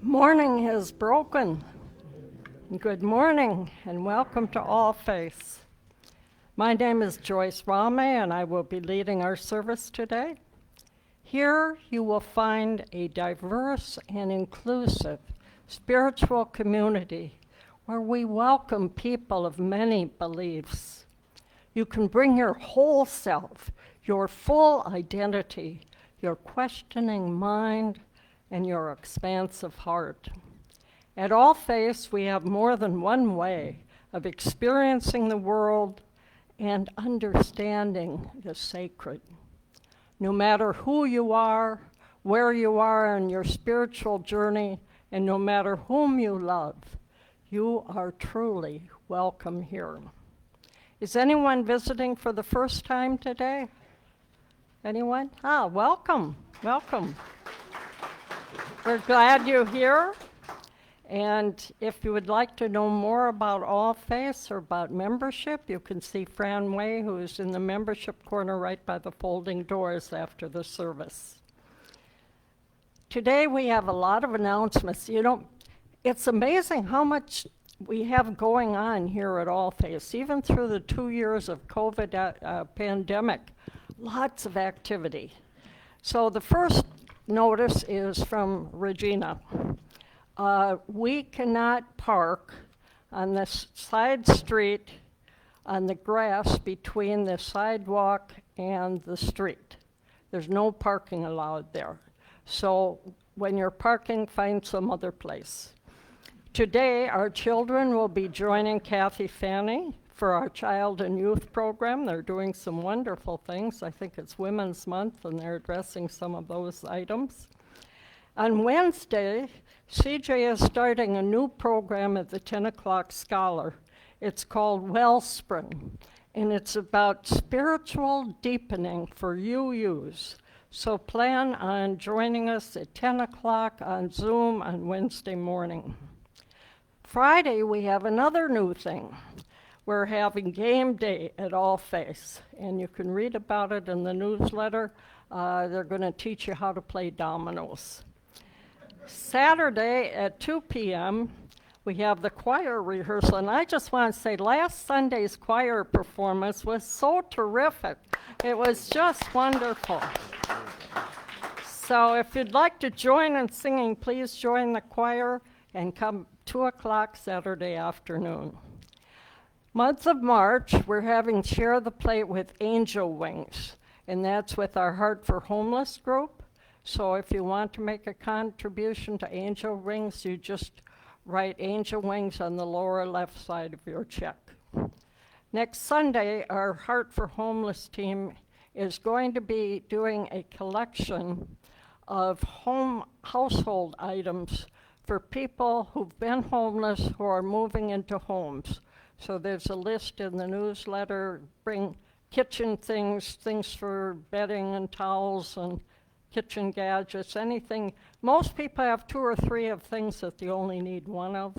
Morning has broken. Good morning and welcome to All Faiths. My name is Joyce Rame and I will be leading our service today. Here you will find a diverse and inclusive spiritual community where we welcome people of many beliefs. You can bring your whole self, your full identity, your questioning mind, and your expansive heart. At All Faiths, we have more than one way of experiencing the world and understanding the sacred. No matter who you are, where you are in your spiritual journey, and no matter whom you love, you are truly welcome here. Is anyone visiting for the first time today? Anyone? Welcome, welcome. We're glad you're here, and if you would like to know more about All Faiths or about membership, you can see Fran Way, who is in the membership corner right by the folding doors after the service. Today we have a lot of announcements. You know, it's amazing how much we have going on here at All Faiths, even through the 2 years of COVID pandemic, lots of activity. So the first notice is from Regina. We cannot park on this side street on the grass between the sidewalk and the street. There's no parking allowed there. So when you're parking, find some other place. Today, our children will be joining Kathy Fanny for our child and youth program. They're doing some wonderful things. I think it's Women's Month, and they're addressing some of those items. On Wednesday, CJ is starting a new program at the 10 o'clock Scholar. It's called Wellspring, and it's about spiritual deepening for UUs. So plan on joining us at 10 o'clock on Zoom on Wednesday morning. Friday, we have another new thing. We're having game day at All Faiths, and you can read about it in the newsletter. They're going to teach you how to play dominoes. Saturday at 2 p.m., we have the choir rehearsal, and I just want to say last Sunday's choir performance was so terrific. It was just wonderful. So if you'd like to join in singing, please join the choir and come 2 o'clock Saturday afternoon. Month of March, we're having Share the Plate with Angel Wings, and that's with our Heart for Homeless group. So if you want to make a contribution to Angel Wings, you just write Angel Wings on the lower left side of your check. Next Sunday, our Heart for Homeless team is going to be doing a collection of household items for people who've been homeless who are moving into homes. So there's a list in the newsletter. Bring kitchen things for bedding and towels and kitchen gadgets, anything. Most people have 2 or 3 of things that they only need 1 of.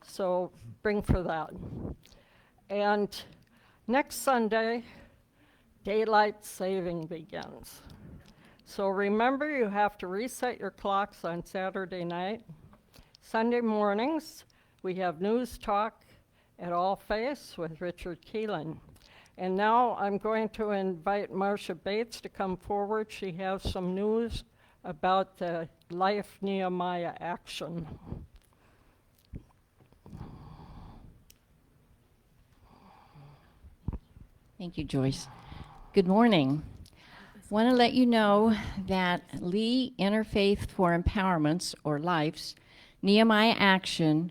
So bring for that. And next Sunday, daylight saving begins. So remember, you have to reset your clocks on Saturday night. Sunday mornings, we have News Talk at All Faiths with Richard Keelan. And now I'm going to invite Marcia Bates to come forward. She has some news about the Life Nehemiah action. Thank you, Joyce. Good morning. Want to let you know that Lee Interfaith for Empowerments, or LIFE's, Nehemiah Action,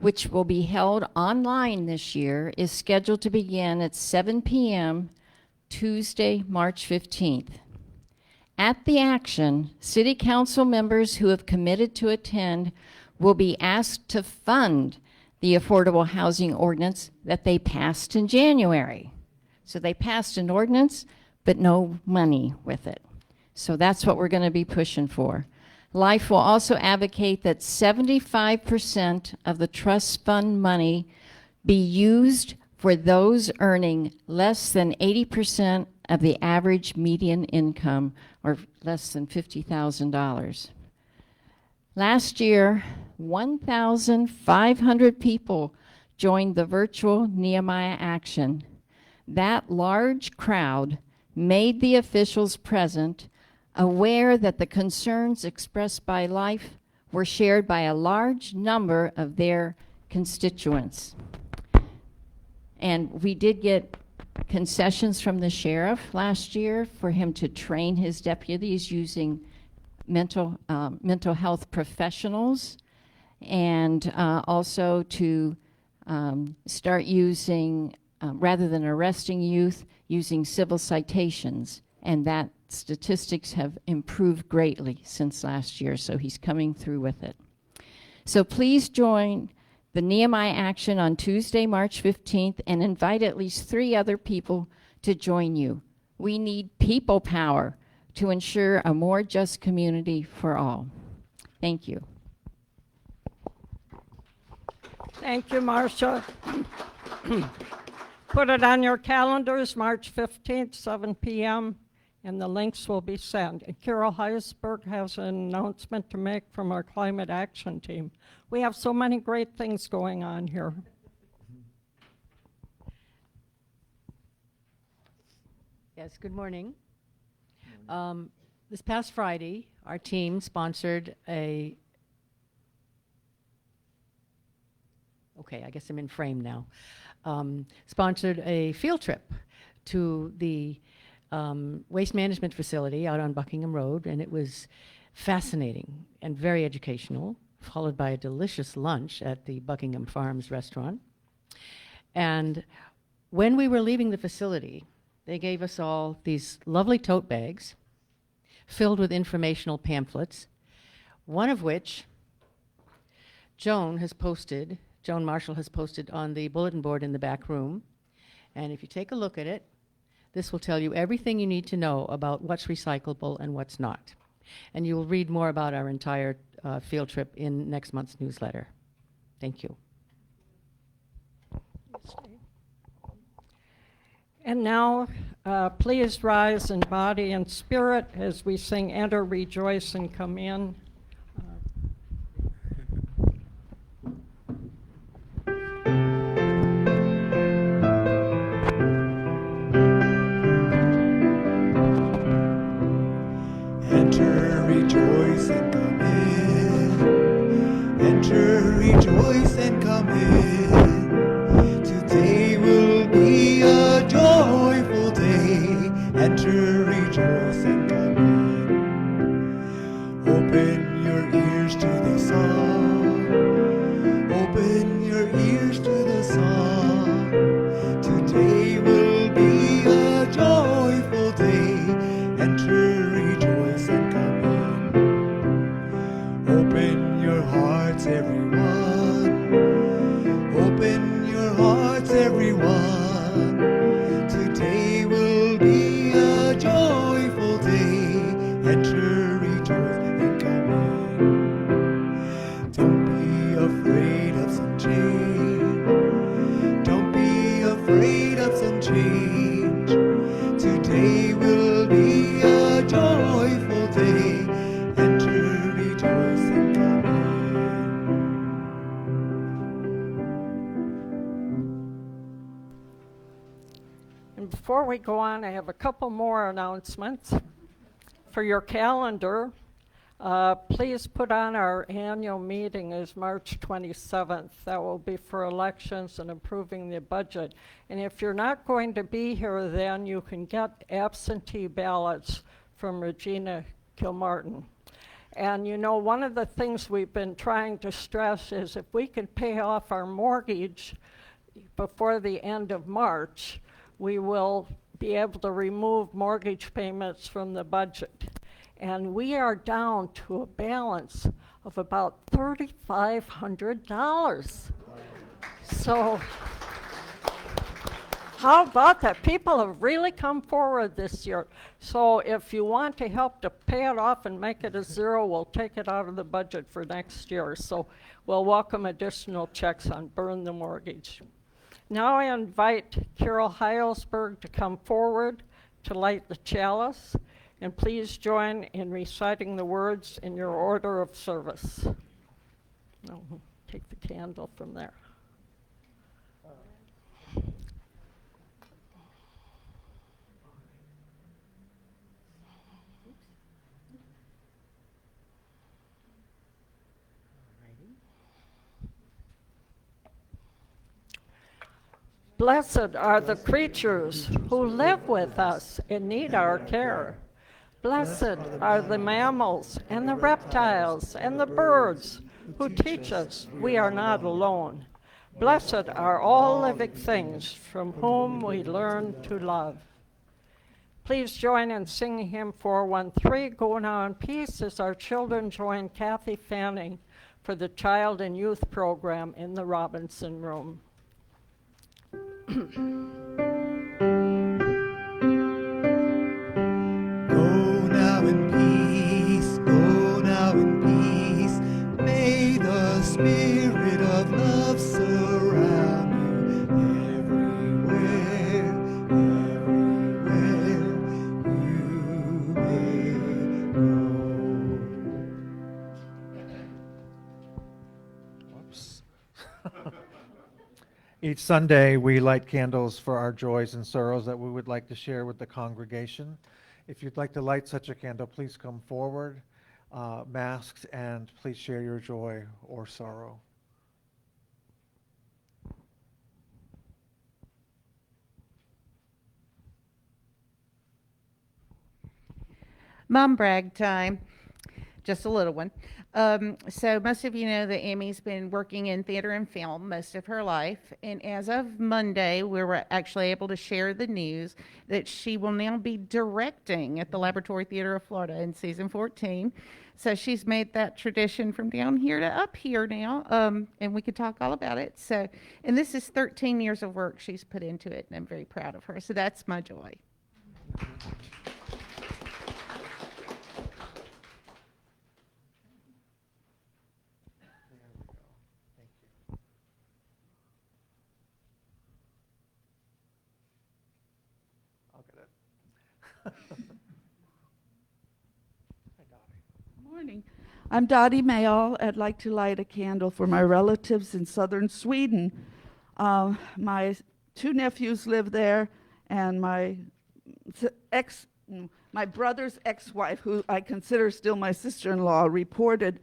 which will be held online this year, is scheduled to begin at 7 p.m. Tuesday, March 15th. At the action, City Council members who have committed to attend will be asked to fund the affordable housing ordinance that they passed in January. So they passed an ordinance, but no money with it. So that's what we're going to be pushing for. LIFE will also advocate that 75% of the trust fund money be used for those earning less than 80% of the average median income, or less than $50,000. Last year, 1,500 people joined the virtual Nehemiah Action. That large crowd made the officials present aware that the concerns expressed by LIFE were shared by a large number of their constituents. And we did get concessions from the sheriff last year for him to train his deputies using mental health professionals, and also to start using, rather than arresting youth, using civil citations. And that statistics have improved greatly since last year, so he's coming through with it. So please join the Nehemiah Action on Tuesday, March 15th, and invite at least 3 other people to join you. We need people power to ensure a more just community for all. Thank you. Thank you, Marcia. Put it on your calendars, March 15th, 7 p.m., and the links will be sent. And Carol Heisberg has an announcement to make from our climate action team. We have so many great things going on here. Yes, good morning. This past Friday, our team sponsored I guess I'm in frame now. Sponsored a field trip to the waste management facility out on Buckingham Road, and it was fascinating and very educational, followed by a delicious lunch at the Buckingham Farms restaurant. And when we were leaving the facility, they gave us all these lovely tote bags filled with informational pamphlets, one of which Joan Marshall has posted on the bulletin board in the back room. And if you take a look at it, this will tell you everything you need to know about what's recyclable and what's not. And you will read more about our entire field trip in next month's newsletter. Thank you. And now, please rise in body and spirit as we sing Enter, Rejoice, and Come In. Enter, rejoice, and come in. Enter, rejoice, and come in. Today will be a joyful day. Enter, rejoice, and come in. Open your ears to the song. Open your ears to the song. Today will be a joyful day. Enter, rejoice, and come in. Open your hearts, everyone. Open your hearts, everyone. Today will be a joyful day. Enter, rejoice, and come in. Don't be afraid of some change. Don't be afraid of some change. Today will be a joyful day. Enter, rejoice, and come in. And before we go on, I have a couple more announcements. For your calendar, please put on our annual meeting is March 27th. That will be for elections and approving the budget. And if you're not going to be here then, you can get absentee ballots from Regina Kilmartin. And you know, one of the things we've been trying to stress is if we can pay off our mortgage before the end of March, we will be able to remove mortgage payments from the budget. And we are down to a balance of about $3,500. So, how about that? People have really come forward this year. So if you want to help to pay it off and make it a zero, we'll take it out of the budget for next year. So we'll welcome additional checks on Burn the Mortgage. Now I invite Carol Heilsberg to come forward to light the chalice. And please join in reciting the words in your order of service. No, take the candle from there. Blessed are the creatures who live with us and need our care. Blessed are the mammals and the reptiles and the birds who teach us we are not alone. Blessed are all living things from whom we learn to love. Please join in singing hymn 413, Go Now in Peace, as our children join Kathy Fanning for the Child and Youth Program in the Robinson Room. Go now in peace, go now in peace. May the spirit of love surround you everywhere, everywhere you may go. Whoops. Each Sunday, we light candles for our joys and sorrows that we would like to share with the congregation. If you'd like to light such a candle, please come forward, masked, and please share your joy or sorrow. Mom brag time, just a little one. So most of you know that Amy's been working in theater and film most of her life, and as of Monday, we were actually able to share the news that she will now be directing at the Laboratory Theater of Florida in season 14. So she's made that tradition from down here to up here now, and we could talk all about it. So, and this is 13 years of work she's put into it, and I'm very proud of her. So that's my joy. I'll get it. Hi, Dottie. Morning. I'm Dottie Mayall. I'd like to light a candle for my relatives in southern Sweden. My two nephews live there, and my brother's ex-wife, who I consider still my sister-in-law, reported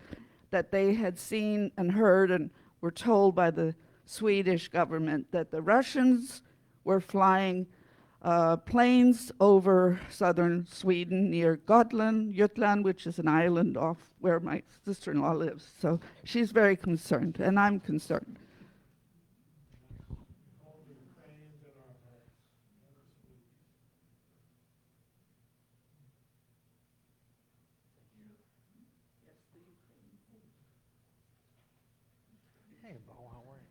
that they had seen and heard and were told by the Swedish government that the Russians were flying planes over southern Sweden near Gotland, Jutland, which is an island off where my sister-in-law lives. So she's very concerned, and I'm concerned. Hey, Bo, how are you?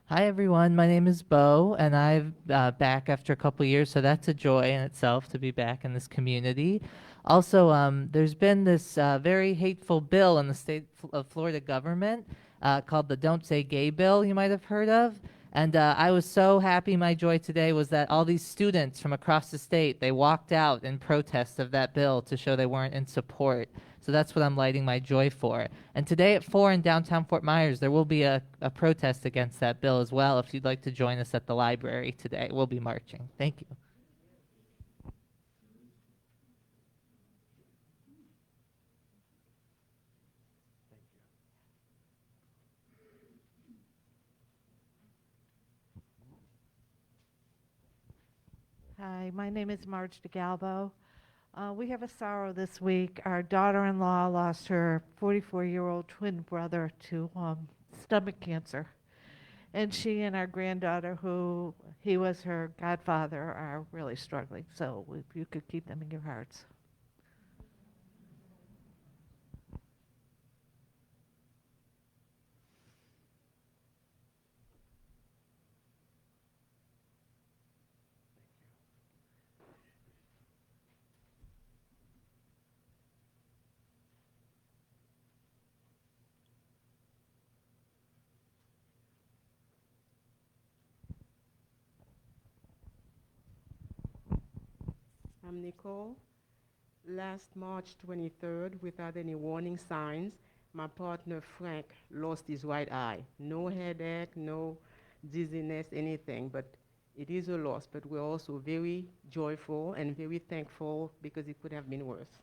Hi everyone, my name is Bo, and I'm back after a couple years, so that's a joy in itself to be back in this community. Also, there's been this very hateful bill in the state of Florida government called the Don't Say Gay bill, you might have heard of. And I was so happy. My joy today was that all these students from across the state, they walked out in protest of that bill to show they weren't in support. So that's what I'm lighting my joy for. And today at 4 in downtown Fort Myers, there will be a protest against that bill as well. If you'd like to join us at the library today, we'll be marching. Thank you. Hi, my name is Marge DeGalvo. We have a sorrow this week. Our daughter-in-law lost her 44-year-old twin brother to stomach cancer. And she and our granddaughter, who he was her godfather, are really struggling. So if you could keep them in your hearts. I'm Nicole. Last March 23rd, without any warning signs, my partner Frank lost his right eye. No headache, no dizziness, anything, but it is a loss. But we're also very joyful and very thankful because it could have been worse.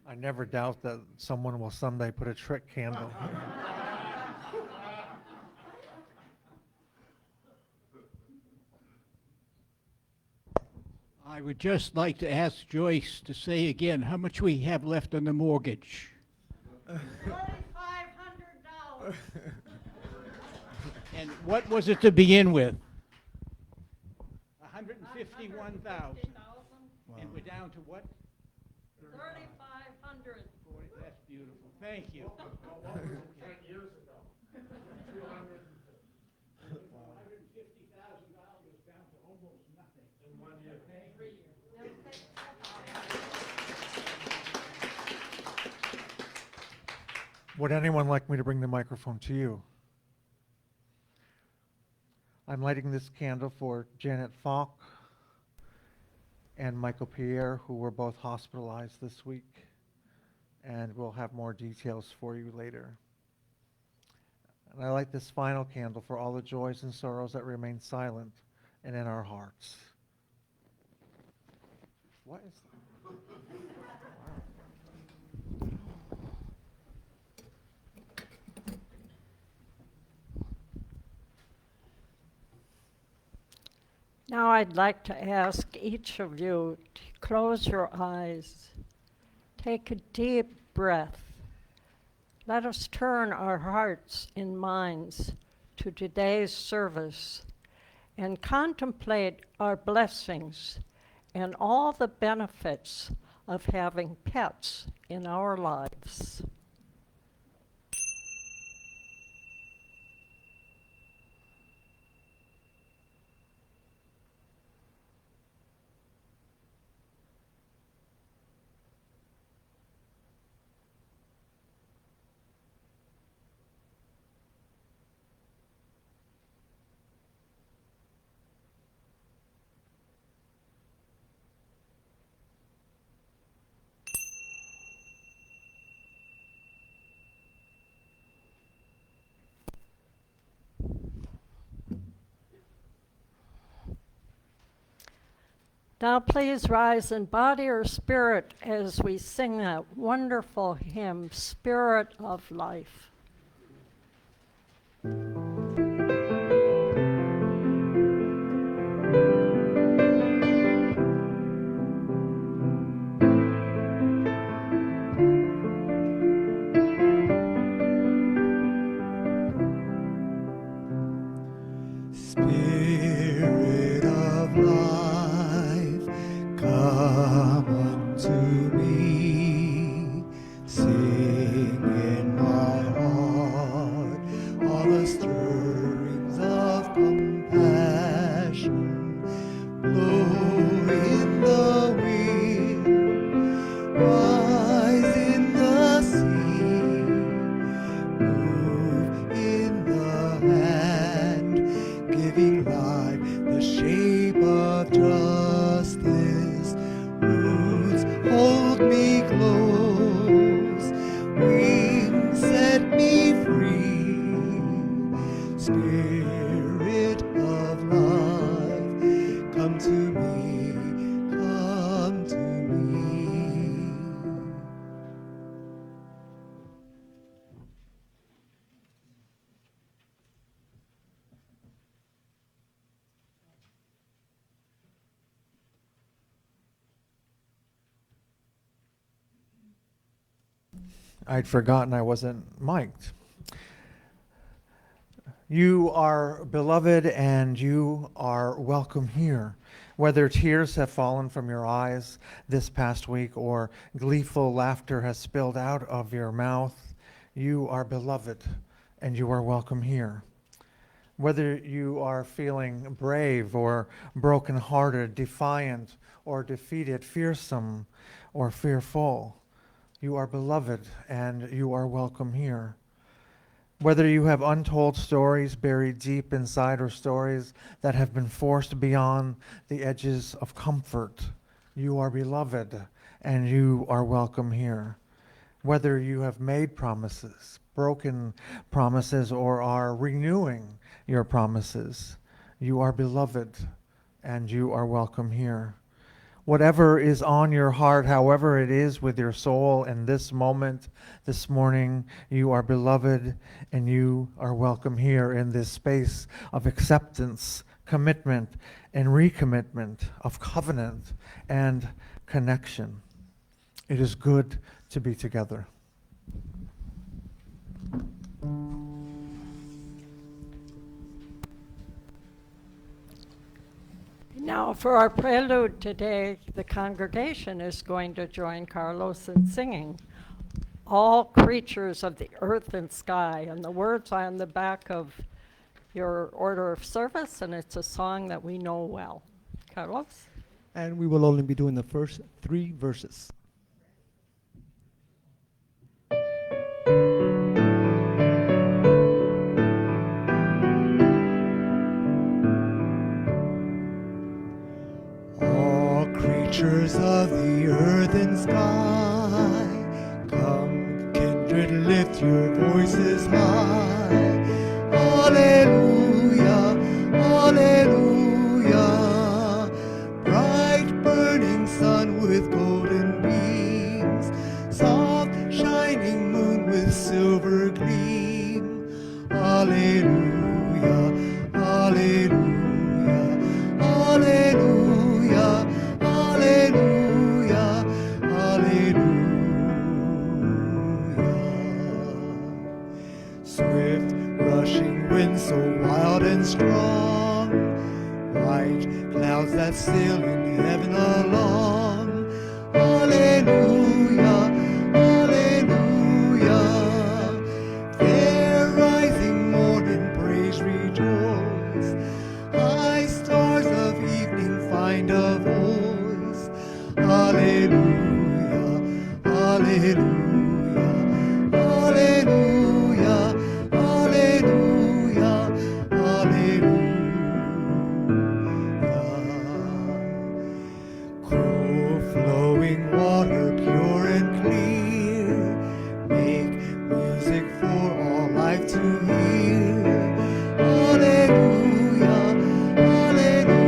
I never doubt that someone will someday put a trick candle. I would just like to ask Joyce to say again how much we have left on the mortgage. $3,500. And what was it to begin with? 151,000. And we're down to what? 3,500. Boy, that's beautiful. Thank you. 150,000 down to almost nothing in 1 year. Would anyone like me to bring the microphone to you? I'm lighting this candle for Janet Falk and Michael Pierre, who were both hospitalized this week, and we'll have more details for you later. And I light this final candle for all the joys and sorrows that remain silent and in our hearts. What is that? Now I'd like to ask each of you to close your eyes, take a deep breath. Let us turn our hearts and minds to today's service and contemplate our blessings and all the benefits of having pets in our lives. Now please rise in body or spirit as we sing that wonderful hymn, Spirit of Life. Spirit of life, come unto me, sing in my heart. I'd forgotten I wasn't mic'd. You are beloved and you are welcome here. Whether tears have fallen from your eyes this past week or gleeful laughter has spilled out of your mouth, you are beloved and you are welcome here. Whether you are feeling brave or brokenhearted, defiant or defeated, fearsome or fearful, you are beloved and you are welcome here. Whether you have untold stories buried deep inside or stories that have been forced beyond the edges of comfort, you are beloved and you are welcome here. Whether you have made promises, broken promises, or are renewing your promises, you are beloved and you are welcome here. Whatever is on your heart, however it is with your soul in this moment, this morning, you are beloved and you are welcome here in this space of acceptance, commitment, and recommitment, of covenant and connection. It is good to be together. Now, for our prelude today, the congregation is going to join Carlos in singing All Creatures of the Earth and Sky. And the words are on the back of your order of service, and it's a song that we know well. Carlos? And we will only be doing the first 3 verses. All creatures of the earth and sky, come, kindred, lift your voices high. Alleluia, alleluia. Bright burning sun with golden beams, soft shining moon with silver gleam. Alleluia, alleluia, alleluia, alleluia, alleluia. Swift rushing wind so wild and strong, white clouds that sail in heaven along. Alleluia, alleluia. Fair rising morning, praise rejoice. High stars of evening find a voice. Alleluia, alleluia, alleluia, alleluia, alleluia. Cool flowing water, pure and clear, make music for all life to hear. Alleluia, alleluia.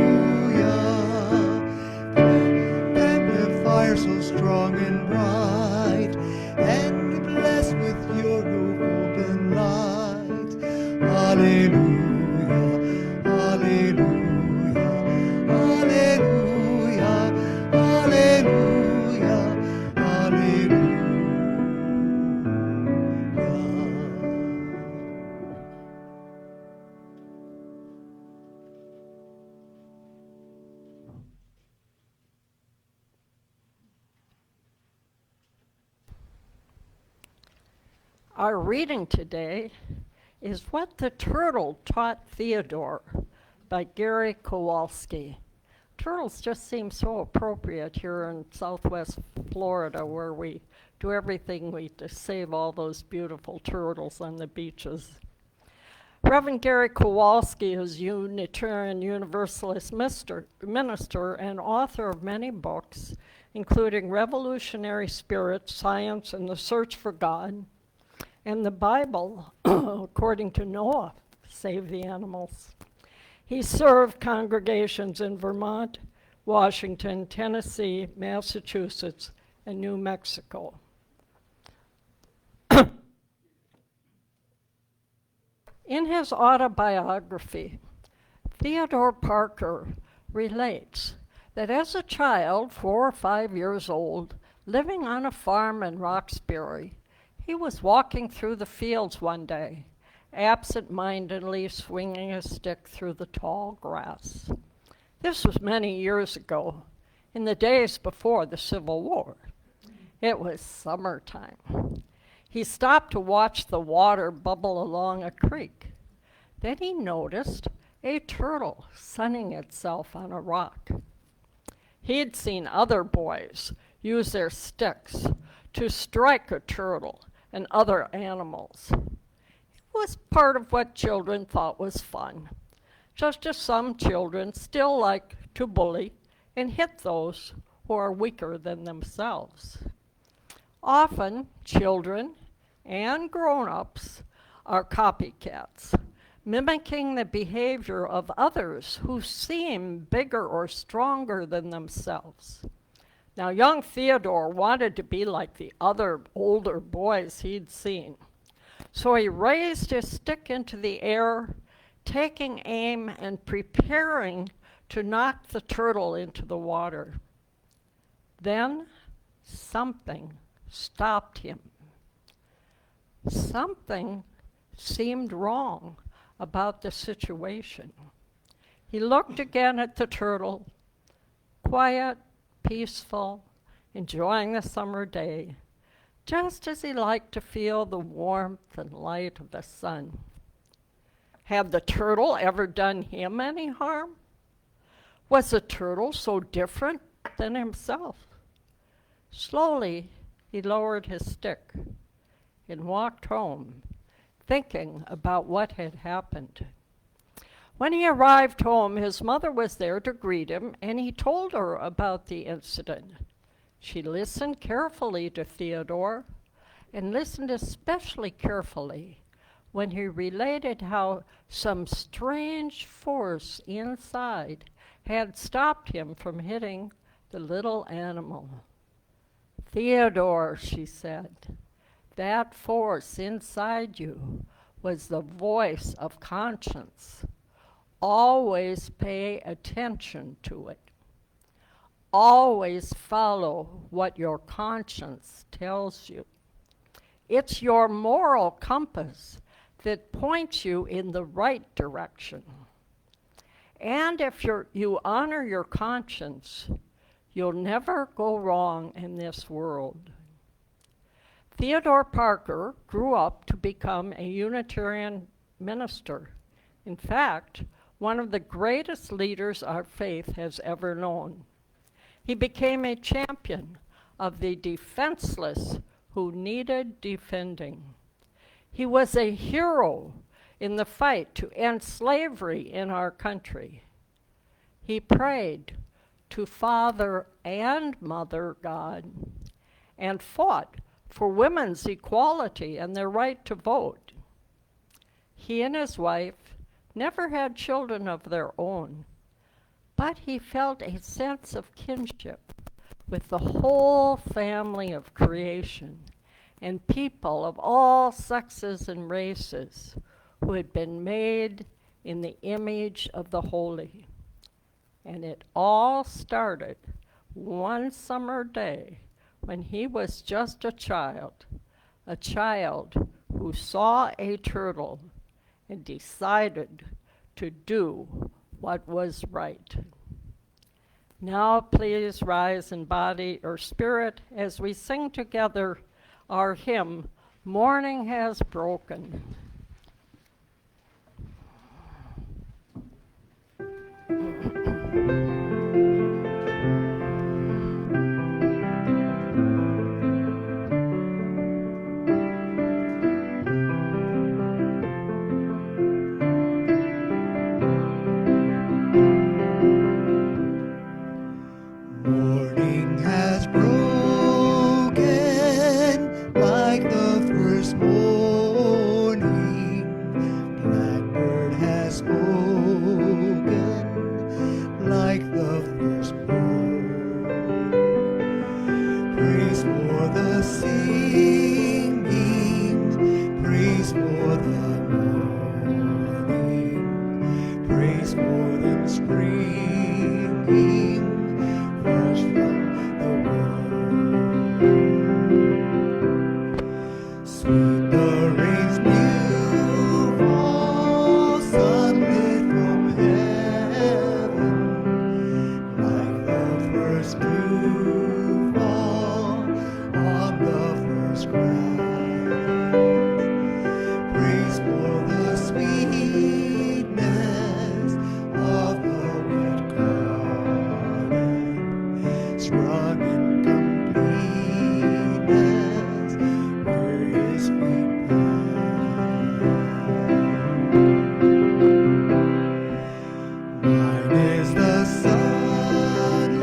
The fire so strong and bright, and blessed with your hope and light. Alleluia, alleluia, alleluia, alleluia, alleluia. Our reading today is What the Turtle Taught Theodore by Gary Kowalski. Turtles just seem so appropriate here in Southwest Florida, where we do everything to save all those beautiful turtles on the beaches. Reverend Gary Kowalski is Unitarian Universalist minister and author of many books, including Revolutionary Spirit, Science, and the Search for God, and the Bible, according to Noah, Save the Animals. He served congregations in Vermont, Washington, Tennessee, Massachusetts, and New Mexico. In his autobiography, Theodore Parker relates that as a child, 4 or 5 years old, living on a farm in Roxbury, He was walking through the fields one day, absent-mindedly swinging a stick through the tall grass. This was many years ago, in the days before the Civil War. It was summertime. He stopped to watch the water bubble along a creek. Then he noticed a turtle sunning itself on a rock. He'd seen other boys use their sticks to strike a turtle and other animals. It was part of what children thought was fun, just as some children still like to bully and hit those who are weaker than themselves. Often, children and grown-ups are copycats, mimicking the behavior of others who seem bigger or stronger than themselves. Now, young Theodore wanted to be like the other older boys he'd seen. So he raised his stick into the air, taking aim and preparing to knock the turtle into the water. Then something stopped him. Something seemed wrong about the situation. He looked again at the turtle, quiet, peaceful, enjoying the summer day, just as he liked to feel the warmth and light of the sun. Had the turtle ever done him any harm? Was the turtle so different than himself? Slowly, he lowered his stick and walked home, thinking about what had happened. When he arrived home, his mother was there to greet him, and he told her about the incident. She listened carefully to Theodore, and listened especially carefully when he related how some strange force inside had stopped him from hitting the little animal. "Theodore," she said, "that force inside you was the voice of conscience. Always pay attention to it. Always follow what your conscience tells you. It's your moral compass that points you in the right direction. And if you honor your conscience, you'll never go wrong in this world." Theodore Parker grew up to become a Unitarian minister. In fact, one of the greatest leaders our faith has ever known. He became a champion of the defenseless who needed defending. He was a hero in the fight to end slavery in our country. He prayed to Father and Mother God and fought for women's equality and their right to vote. He and his wife never had children of their own, but he felt a sense of kinship with the whole family of creation and people of all sexes and races who had been made in the image of the holy. And it all started one summer day when he was just a child who saw a turtle and decided to do what was right. Now please rise in body or spirit as we sing together our hymn, "Morning Has Broken." Morning has broken like the first morning. Blackbird has spoken like the first bird. Praise for the singing, praise for the morning, praise for them springing fresh from the womb. its rugged completeness, where His feet pass. Mine is the sunlight,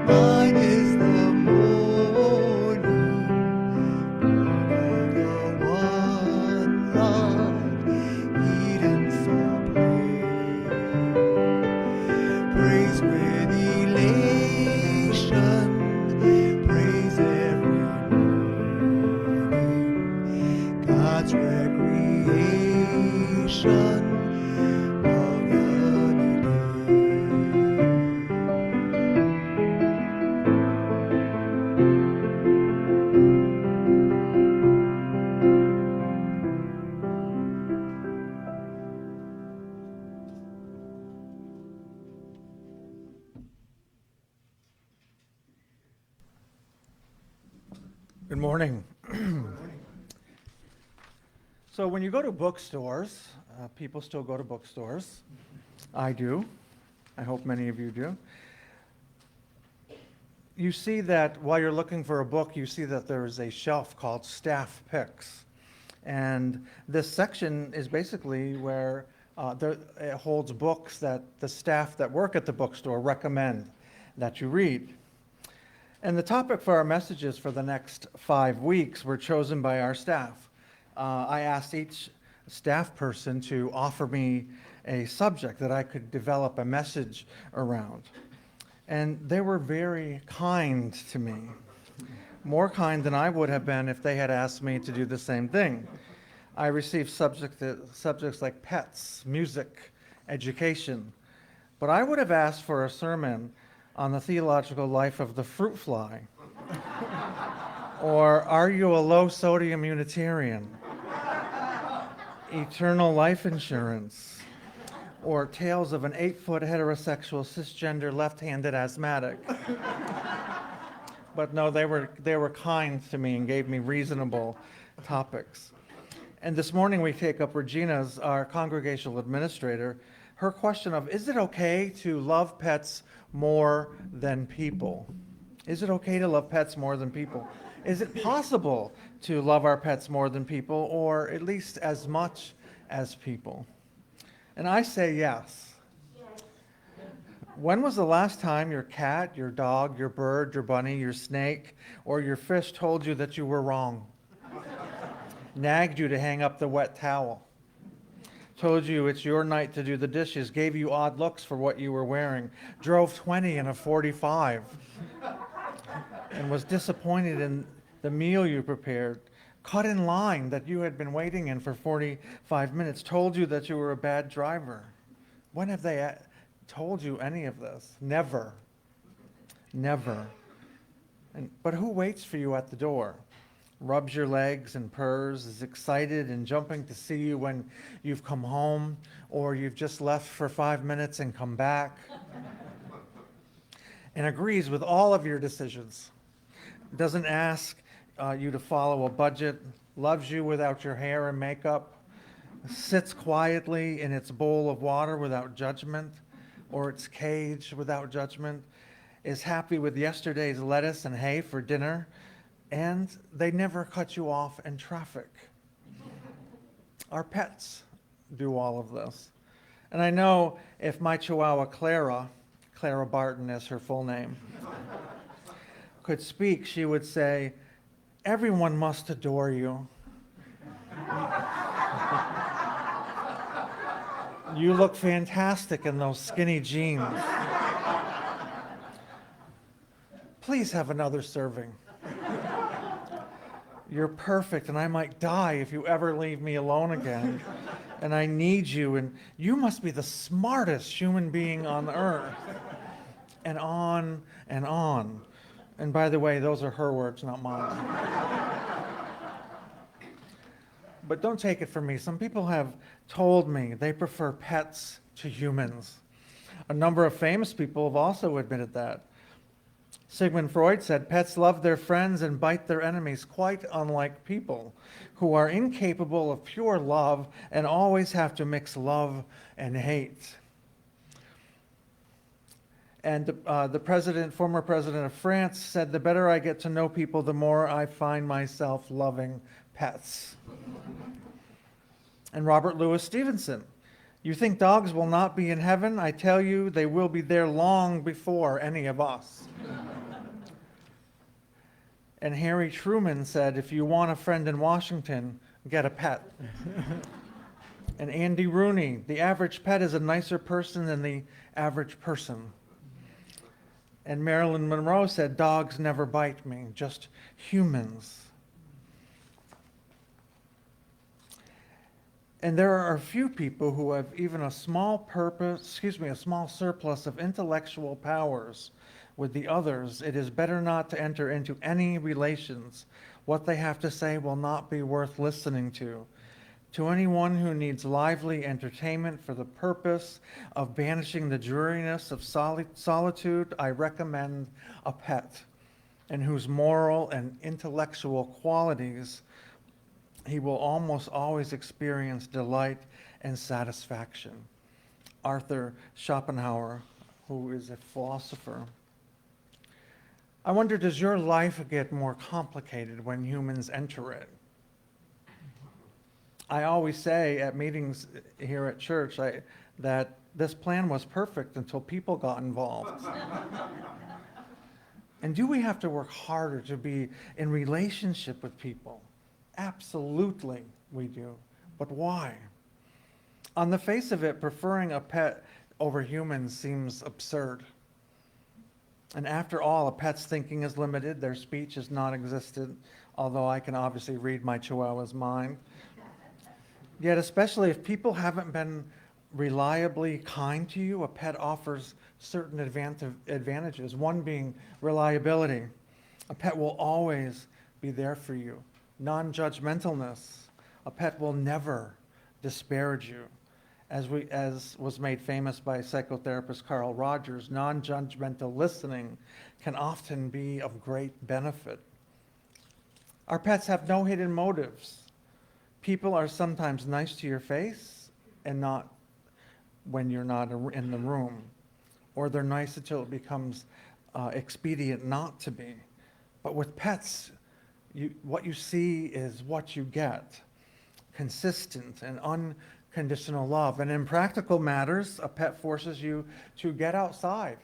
mine is the morning, born of the one love, Eden saw play. Praise with elation, praise every morning, God's recreation of the new Good morning. So when you go to bookstores, people still go to bookstores. I do. I hope many of you do. You see that while you're looking for a book, you see that there is a shelf called Staff Picks. And this section is basically where it holds books that the staff that work at the bookstore recommend that you read. And the topic for our messages for the next 5 weeks were chosen by our staff. I asked each staff person to offer me a subject that I could develop a message around. And they were very kind to me, more kind than I would have been if they had asked me to do the same thing. I received subjects like pets, music, education, but I would have asked for a sermon on the theological life of the fruit fly, or are you a low-sodium Unitarian? Eternal life insurance, or tales of an 8-foot heterosexual cisgender left-handed asthmatic. But no, they were kind to me and gave me reasonable topics. And this morning we take up Regina's, our congregational administrator, her question of, is it okay to love pets more than people? Is it okay to love pets more than people? Is it possible to love our pets more than people, or at least as much as people? And I say yes. When was the last time your cat, your dog, your bird, your bunny, your snake, or your fish told you that you were wrong? Nagged you to hang up the wet towel? Told you it's your night to do the dishes, gave you odd looks for what you were wearing, drove 20 in a 45, and was disappointed in the meal you prepared, cut in line that you had been waiting in for 45 minutes, told you that you were a bad driver? When have they told you any of this? Never. Never. But who waits for you at the door? Rubs your legs and purrs, is excited and jumping to see you when you've come home, or you've just left for 5 minutes and come back, and agrees with all of your decisions, doesn't ask you to follow a budget, loves you without your hair and makeup, sits quietly in its bowl of water without judgment, or its cage without judgment, is happy with yesterday's lettuce and hay for dinner, and they never cut you off in traffic. Our pets do all of this. And I know if my Chihuahua Clara Barton is her full name, could speak, she would say, everyone must adore you. You look fantastic in those skinny jeans. Please have another serving. You're perfect, and I might die if you ever leave me alone again. And I need you, and you must be the smartest human being on earth. And on and on. And by the way, those are her words, not mine. But don't take it from me. Some people have told me they prefer pets to humans. A number of famous people have also admitted that. Sigmund Freud said, pets love their friends and bite their enemies, quite unlike people who are incapable of pure love and always have to mix love and hate. And the former president of France said, "The better I get to know people, the more I find myself loving pets." And Robert Louis Stevenson, "You think dogs will not be in heaven? I tell you, they will be there long before any of us." And Harry Truman said, "If you want a friend in Washington, get a pet." And Andy Rooney, "The average pet is a nicer person than the average person." And Marilyn Monroe said, "Dogs never bite me, just humans." And there are a few people who have even a small surplus of intellectual powers with the others. It is better not to enter into any relations. What they have to say will not be worth listening to. To anyone who needs lively entertainment for the purpose of banishing the dreariness of solitude, I recommend a pet, in whose moral and intellectual qualities he will almost always experience delight and satisfaction. Arthur Schopenhauer, who is a philosopher. I wonder, does your life get more complicated when humans enter it? I always say at meetings here at church that this plan was perfect until people got involved. And do we have to work harder to be in relationship with people? Absolutely, we do. But why? On the face of it, preferring a pet over humans seems absurd. And after all, a pet's thinking is limited, their speech is non-existent, although I can obviously read my Chihuahua's mind. Yet, especially if people haven't been reliably kind to you, a pet offers certain advantages, one being reliability. A pet will always be there for you. Non-judgmentalness. A pet will never disparage you. As was made famous by psychotherapist Carl Rogers, non-judgmental listening can often be of great benefit. Our pets have no hidden motives. People are sometimes nice to your face and not when you're not in the room. Or they're nice until it becomes expedient not to be. But with pets, what you see is what you get. Consistent and unconditional love. And in practical matters, a pet forces you to get outside,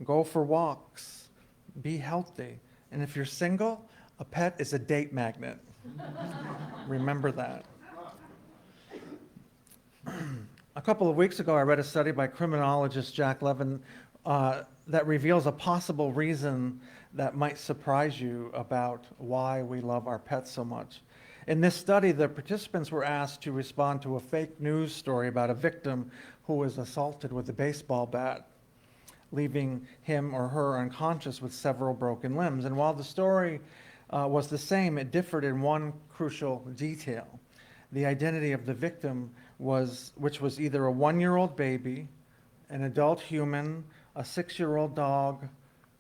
go for walks, be healthy. And if you're single, a pet is a date magnet. Remember that. A couple of weeks ago, I read a study by criminologist Jack Levin that reveals a possible reason that might surprise you about why we love our pets so much. In this study, the participants were asked to respond to a fake news story about a victim who was assaulted with a baseball bat, leaving him or her unconscious with several broken limbs. And while the story was the same, it differed in one crucial detail. The identity of the victim which was either a 1-year-old baby, an adult human, a 6-year-old dog,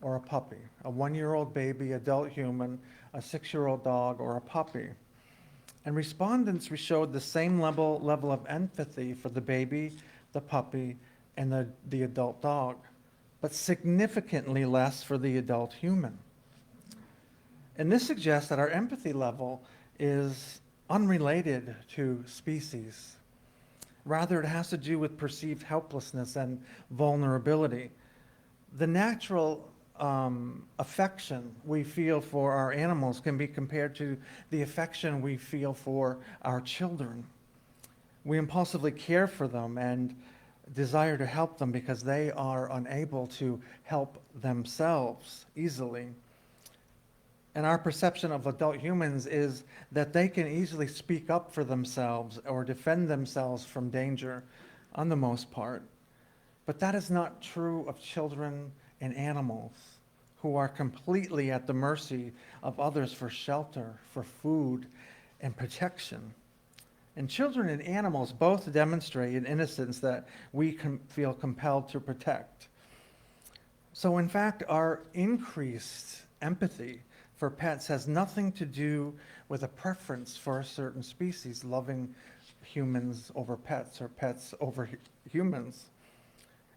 or a puppy. A 1-year-old baby, adult human, a 6-year-old dog, or a puppy. And respondents showed the same level of empathy for the baby, the puppy, and the adult dog, but significantly less for the adult human. And this suggests that our empathy level is unrelated to species. Rather, it has to do with perceived helplessness and vulnerability. The natural affection we feel for our animals can be compared to the affection we feel for our children. We impulsively care for them and desire to help them because they are unable to help themselves easily. And our perception of adult humans is that they can easily speak up for themselves or defend themselves from danger on the most part. But that is not true of children and animals who are completely at the mercy of others for shelter, for food, and protection. And children and animals both demonstrate an innocence that we feel compelled to protect. So in fact, our increased empathy for pets has nothing to do with a preference for a certain species, loving humans over pets or pets over humans.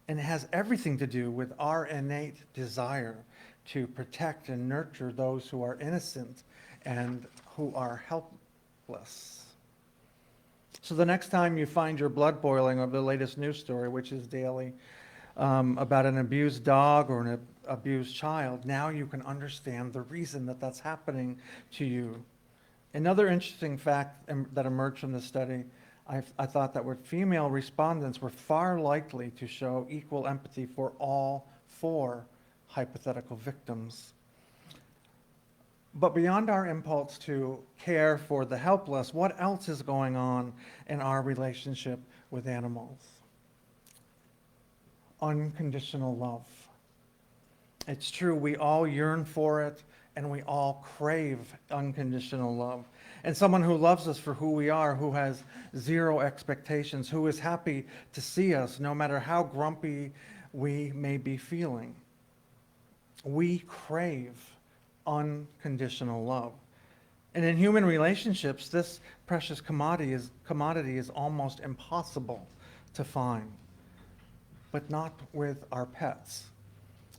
And it has everything to do with our innate desire to protect and nurture those who are innocent and who are helpless. So the next time you find your blood boiling over the latest news story, which is daily, about an abused dog or an abused child, now you can understand the reason that that's happening to you. Another interesting fact that emerged from the study, I thought that female respondents were far likely to show equal empathy for all 4 hypothetical victims. But beyond our impulse to care for the helpless, what else is going on in our relationship with animals? Unconditional love. It's true, we all yearn for it, and we all crave unconditional love. And someone who loves us for who we are, who has 0 expectations, who is happy to see us no matter how grumpy we may be feeling. We crave unconditional love. And in human relationships, this precious commodity is almost impossible to find, but not with our pets.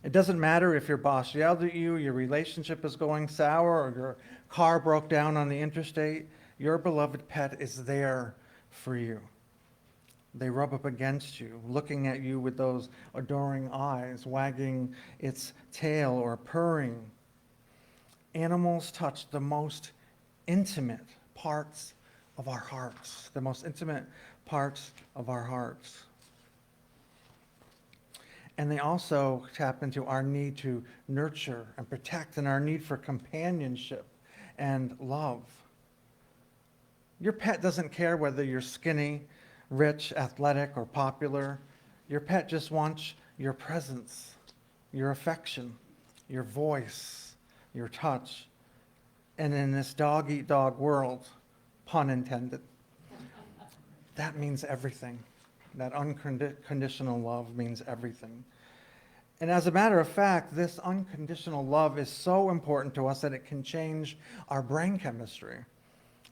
It doesn't matter if your boss yelled at you, your relationship is going sour, or your car broke down on the interstate, your beloved pet is there for you. They rub up against you, looking at you with those adoring eyes, wagging its tail or purring. Animals touch the most intimate parts of our hearts, the most intimate parts of our hearts. And they also tap into our need to nurture and protect and our need for companionship and love. Your pet doesn't care whether you're skinny, rich, athletic, or popular. Your pet just wants your presence, your affection, your voice, your touch. And in this dog-eat-dog world, pun intended, that means everything. That unconditional love means everything. And as a matter of fact, this unconditional love is so important to us that it can change our brain chemistry.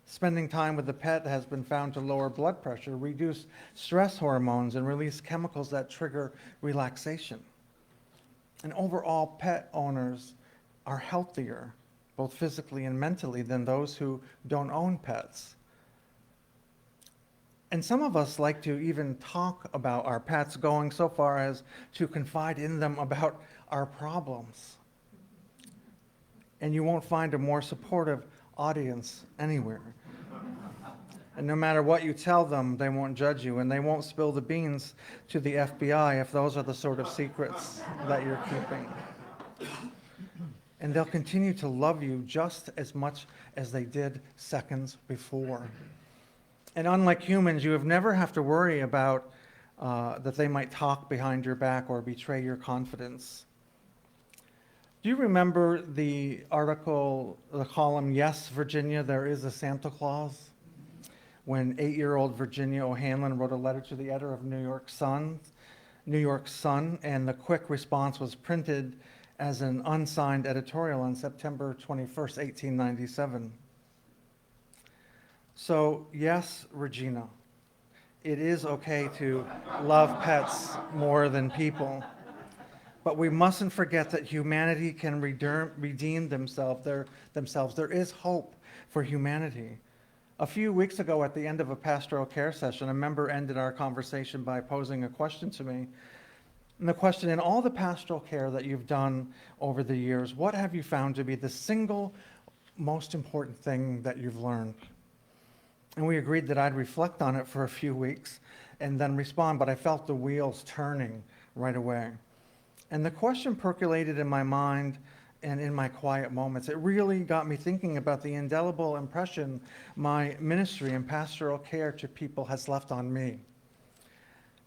Spending time with the pet has been found to lower blood pressure, reduce stress hormones, and release chemicals that trigger relaxation. And overall, pet owners are healthier, both physically and mentally, than those who don't own pets. And some of us like to even talk about our pets, going so far as to confide in them about our problems. And you won't find a more supportive audience anywhere. And no matter what you tell them, they won't judge you, and they won't spill the beans to the FBI if those are the sort of secrets that you're keeping. And they'll continue to love you just as much as they did seconds before. And unlike humans, you have never have to worry about that they might talk behind your back or betray your confidence. Do you remember the article, the column, "Yes, Virginia, There is a Santa Claus"? When 8-year-old Virginia O'Hanlon wrote a letter to the editor of New York Sun, and the quick response was printed as an unsigned editorial on September 21st, 1897. So yes, Regina, it is okay to love pets more than people, but we mustn't forget that humanity can redeem themselves. There is hope for humanity. A few weeks ago, at the end of a pastoral care session, a member ended our conversation by posing a question to me. And the question: in all the pastoral care that you've done over the years, what have you found to be the single most important thing that you've learned? And we agreed that I'd reflect on it for a few weeks and then respond, but I felt the wheels turning right away. And the question percolated in my mind and in my quiet moments. It really got me thinking about the indelible impression my ministry and pastoral care to people has left on me.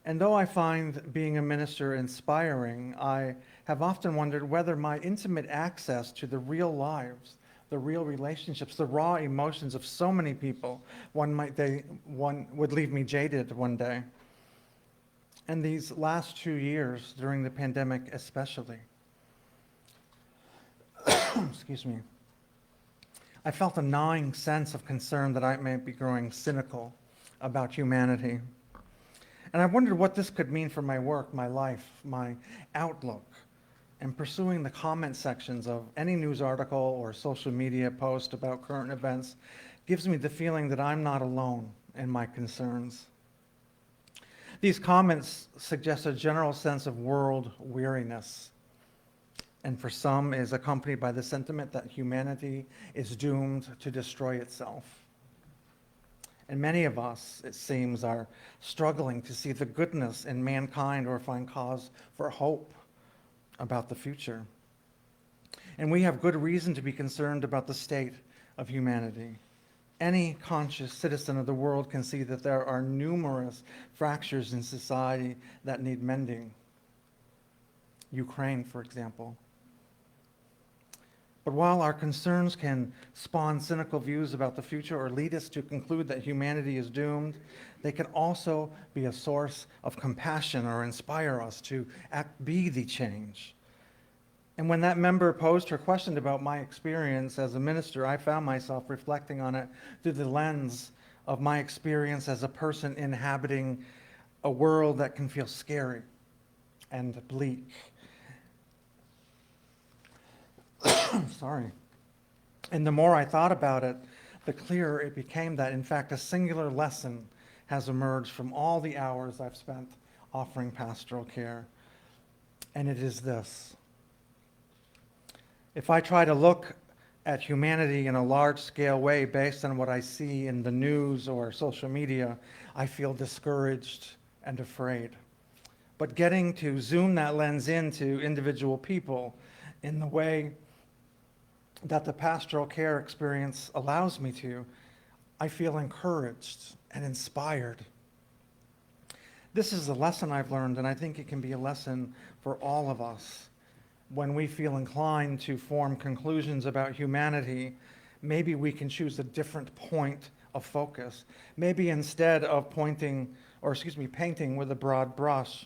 And though I find being a minister inspiring, I have often wondered whether my intimate access to the real lives, the real relationships, the raw emotions of so many people, one would leave me jaded one day. And these last 2 years, during the pandemic especially, excuse me, I felt a gnawing sense of concern that I may be growing cynical about humanity. And I wondered what this could mean for my work, my life, my outlook. And pursuing the comment sections of any news article or social media post about current events gives me the feeling that I'm not alone in my concerns. These comments suggest a general sense of world weariness, and for some is accompanied by the sentiment that humanity is doomed to destroy itself. And many of us, it seems, are struggling to see the goodness in mankind or find cause for hope about the future. And we have good reason to be concerned about the state of humanity. Any conscious citizen of the world can see that there are numerous fractures in society that need mending. Ukraine, for example. But while our concerns can spawn cynical views about the future or lead us to conclude that humanity is doomed, they can also be a source of compassion or inspire us to be the change. And when that member posed her question about my experience as a minister, I found myself reflecting on it through the lens of my experience as a person inhabiting a world that can feel scary and bleak. Sorry. And the more I thought about it, the clearer it became that, in fact, a singular lesson has emerged from all the hours I've spent offering pastoral care. And it is this. If I try to look at humanity in a large-scale way based on what I see in the news or social media, I feel discouraged and afraid. But getting to zoom that lens into individual people in the way that the pastoral care experience allows me to, I feel encouraged and inspired. This is a lesson I've learned, and I think it can be a lesson for all of us. When we feel inclined to form conclusions about humanity, maybe we can choose a different point of focus. Maybe instead of painting with a broad brush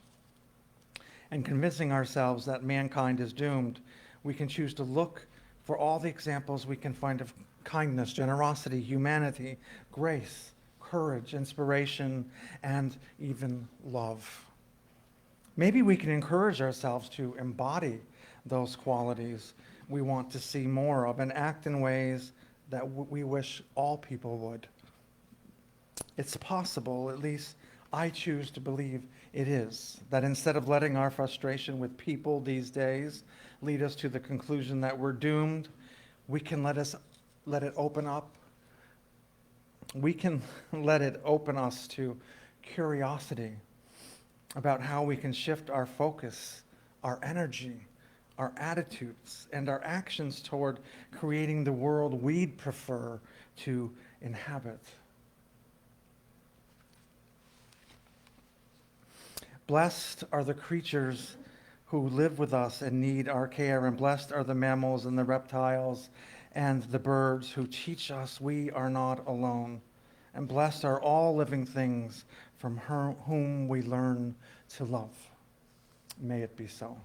and convincing ourselves that mankind is doomed, we can choose to look for all the examples we can find of kindness, generosity, humanity, grace, courage, inspiration, and even love. Maybe we can encourage ourselves to embody those qualities we want to see more of and act in ways that we wish all people would. It's possible, at least I choose to believe it is, that instead of letting our frustration with people these days lead us to the conclusion that we're doomed, we can let it open up. We can let it open us to curiosity about how we can shift our focus, our energy, our attitudes, and our actions toward creating the world we'd prefer to inhabit. Blessed are the creatures who live with us and need our care, and blessed are the mammals and the reptiles and the birds who teach us we are not alone. And blessed are all living things from whom we learn to love. May it be so.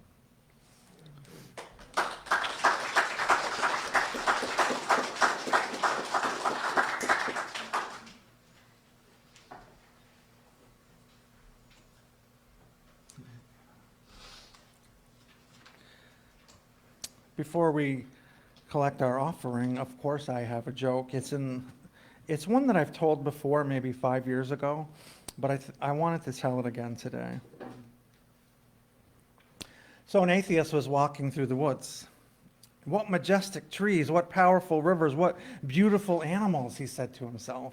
Before we collect our offering, of course I have a joke. It's one that I've told before, maybe 5 years ago, but I wanted to tell it again today. So an atheist was walking through the woods. What majestic trees, what powerful rivers, what beautiful animals, he said to himself.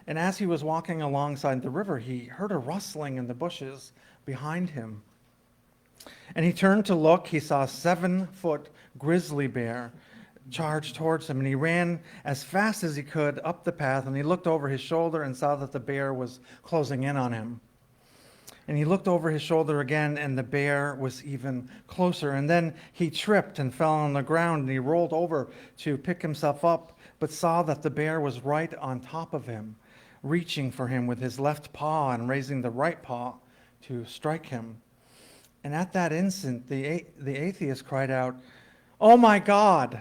And as he was walking alongside the river, he heard a rustling in the bushes behind him. And he turned to look. He saw a 7-foot grizzly bear charge towards him, and he ran as fast as he could up the path, and he looked over his shoulder and saw that the bear was closing in on him. And he looked over his shoulder again, and the bear was even closer. And then he tripped and fell on the ground, and he rolled over to pick himself up, but saw that the bear was right on top of him, reaching for him with his left paw and raising the right paw to strike him. And at that instant, the atheist cried out, "Oh my God!"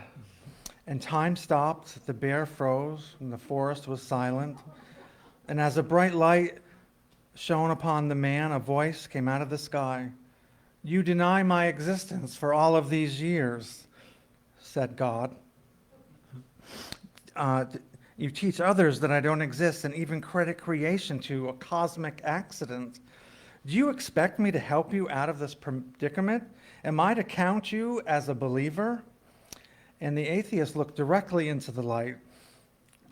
And time stopped, the bear froze, and the forest was silent. And as a bright light shone upon the man, a voice came out of the sky. "You deny my existence for all of these years," said God. You teach others that I don't exist and even credit creation to a cosmic accident. Do you expect me to help you out of this predicament? Am I to count you as a believer? And the atheist looked directly into the light.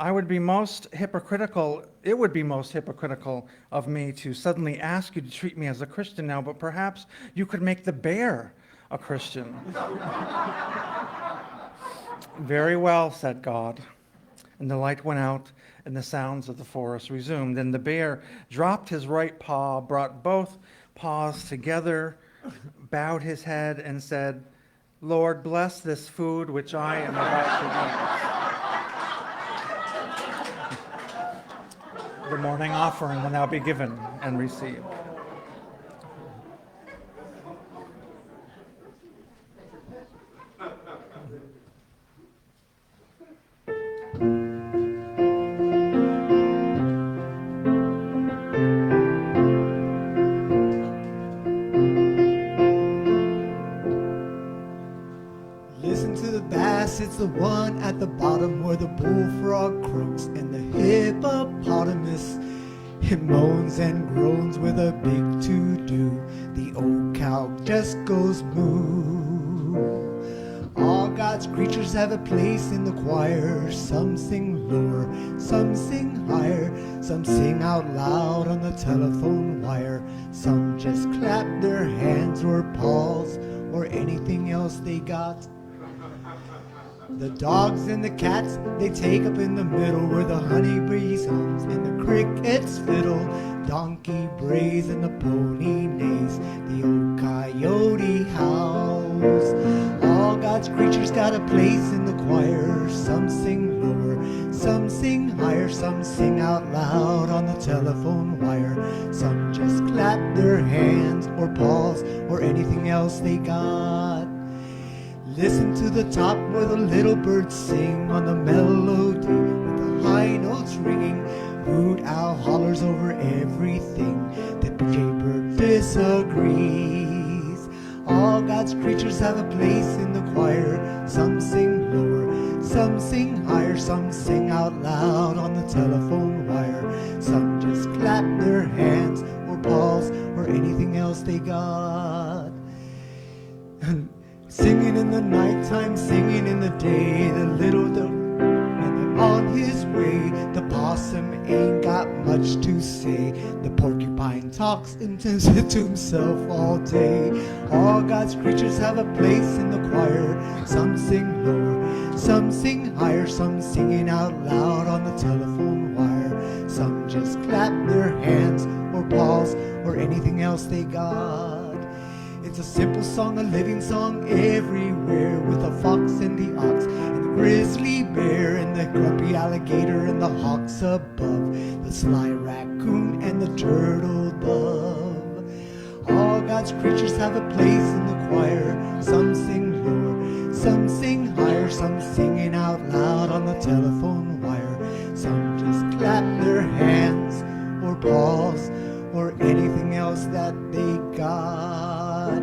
It would be most hypocritical of me to suddenly ask you to treat me as a Christian now, but perhaps you could make the bear a Christian. Very well, said God. And the light went out, and the sounds of the forest resumed. And the bear dropped his right paw, brought both paws together, bowed his head, and said, "Lord, bless this food which I am about to eat." The morning offering will now be given and received. Listen to the bass, it's the one at the bottom where the bullfrog croaks and the hippopotamus. It moans and groans with a big to-do. The old cow just goes moo. All God's creatures have a place in the choir. Some sing lower, some sing higher. Some sing out loud on the telephone wire. Some just clap their hands or paws or anything else they got. The dogs and the cats, they take up in the middle where the honeybees hums and the crickets fiddle. Donkey brays and the pony neighs, the old coyote howls. All God's creatures got a place in the choir. Some sing lower, some sing higher. Some sing out loud on the telephone wire. Some just clap their hands or paws or anything else they got. Listen to the top where the little birds sing on the melody with the high notes ringing. Hoot owl hollers over everything. The jaybird disagrees. All God's creatures have a place in the choir. Some sing lower, some sing higher. Some sing out loud on the telephone wire. Some just clap their hands or paws or anything else they got. Singing in the nighttime, singing in the day, the little dog and on his way. The possum ain't got much to say. The porcupine talks to himself all day. All God's creatures have a place in the choir. Some sing lower, some sing higher. Some singing out loud on the telephone wire. Some just clap their hands or paws or anything else they got. It's a simple song, a living song everywhere, with a fox and the ox and the grizzly bear and the grumpy alligator and the hawks above, the sly raccoon and the turtle dove. All God's creatures have a place in the choir. Some sing lower, some sing higher. Some singing out loud on the telephone wire. Some just clap their hands or paws or anything else that they got.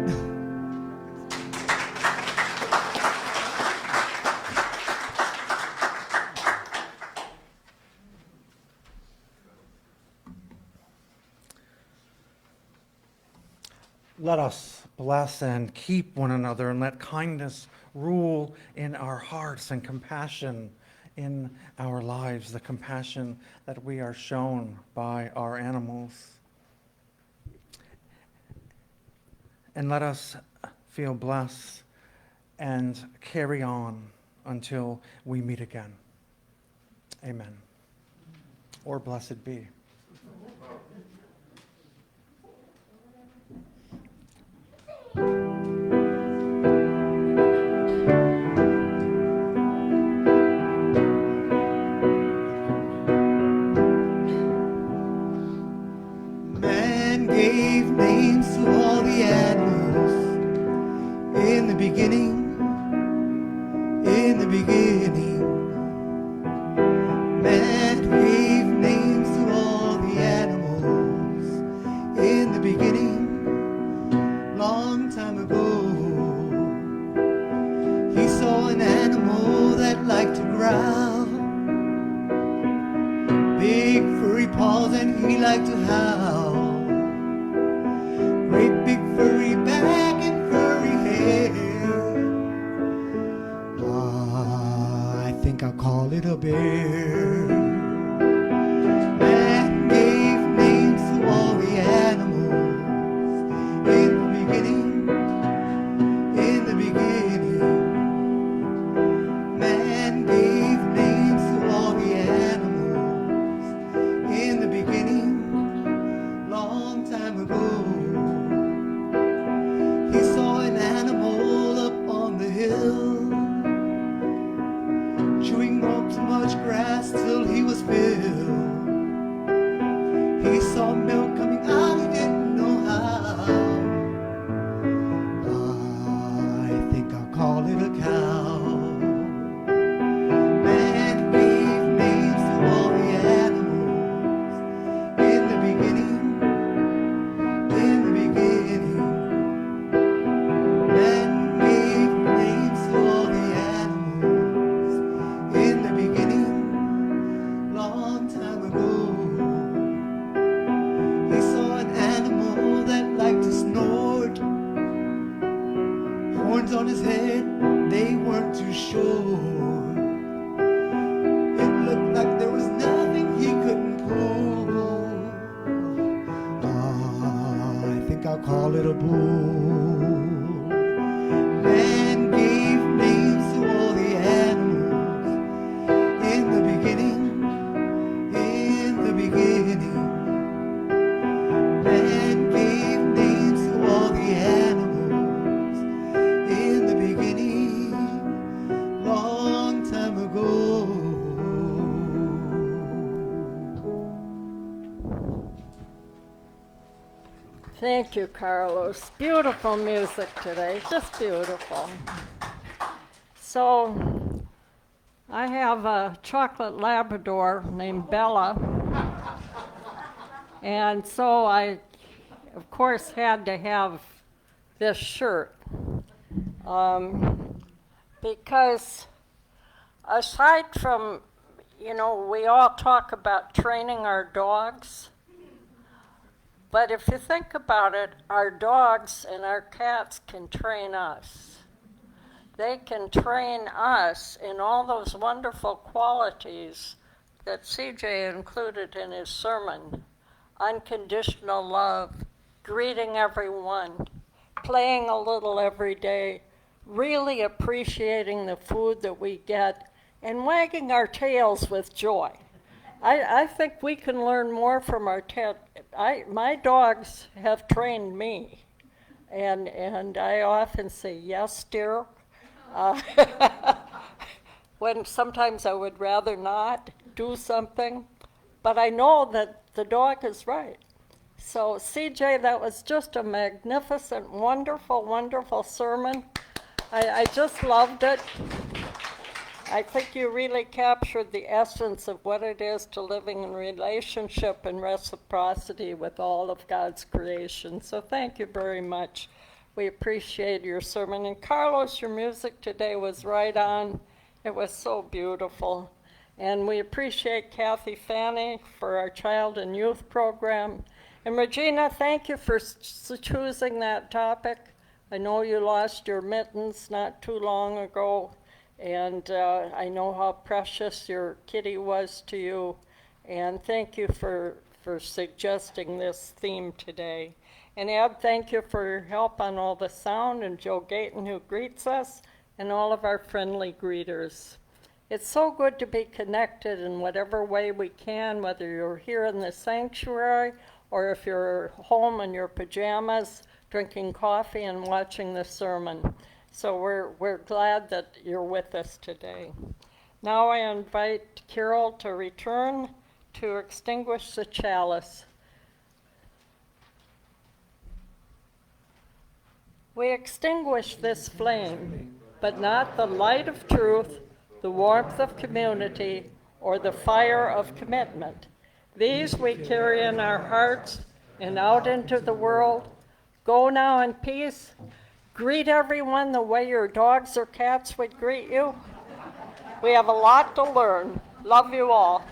Let us bless and keep one another, and let kindness rule in our hearts and compassion in our lives, the compassion that we are shown by our animals. And let us feel blessed and carry on until we meet again. Amen. Or blessed be. Man gave names to all the animals in the beginning. In the beginning, man gave names to all the animals ground. Big furry paws and he liked to howl. Great big furry back and furry hair. I think I'll call it a bear. Man gave names to all the animals in the beginning. In the beginning, man gave names to all the animals. In the beginning, long time ago, he saw an animal up on the hill, chewing up too much grass till he was filled. He saw milk coming out, he didn't know how. I think I'll call it a cow. Man gave names to all the animals in the beginning. In the beginning, man gave names to all the animals in the beginning, long time ago. He saw an animal that liked to snort. Horns on his head, they weren't too short. It looked like there was nothing he couldn't pull. I think I'll call it a bull. Man gave names to all the animals in the beginning. In the beginning, man gave names to all the animals in the beginning, long time ago. Thank you, Carlos. Beautiful music today, just beautiful. So, I have a chocolate Labrador named Bella. And so I, of course, had to have this shirt. Because aside from, we all talk about training our dogs. But if you think about it, our dogs and our cats can train us. They can train us in all those wonderful qualities that CJ included in his sermon. Unconditional love, greeting everyone, playing a little every day, really appreciating the food that we get, and wagging our tails with joy. I think we can learn more from our my dogs have trained me, and I often say, yes, dear, when sometimes I would rather not do something, but I know that the dog is right. So CJ, that was just a magnificent, wonderful, wonderful sermon. I just loved it. I think you really captured the essence of what it is to living in relationship and reciprocity with all of God's creation. So thank you very much. We appreciate your sermon. And Carlos, your music today was right on. It was so beautiful. And we appreciate Kathy Fanning for our child and youth program. And Regina, thank you for choosing that topic. I know you lost your mittens not too long ago. And I know how precious your kitty was to you. And thank you for suggesting this theme today. And Ed, thank you for your help on all the sound, and Joe Gayton who greets us, and all of our friendly greeters. It's so good to be connected in whatever way we can, whether you're here in the sanctuary or if you're home in your pajamas, drinking coffee and watching the sermon. So we're glad that you're with us today. Now I invite Carol to return to extinguish the chalice. We extinguish this flame, but not the light of truth, the warmth of community, or the fire of commitment. These we carry in our hearts and out into the world. Go now in peace. Greet everyone the way your dogs or cats would greet you. We have a lot to learn. Love you all.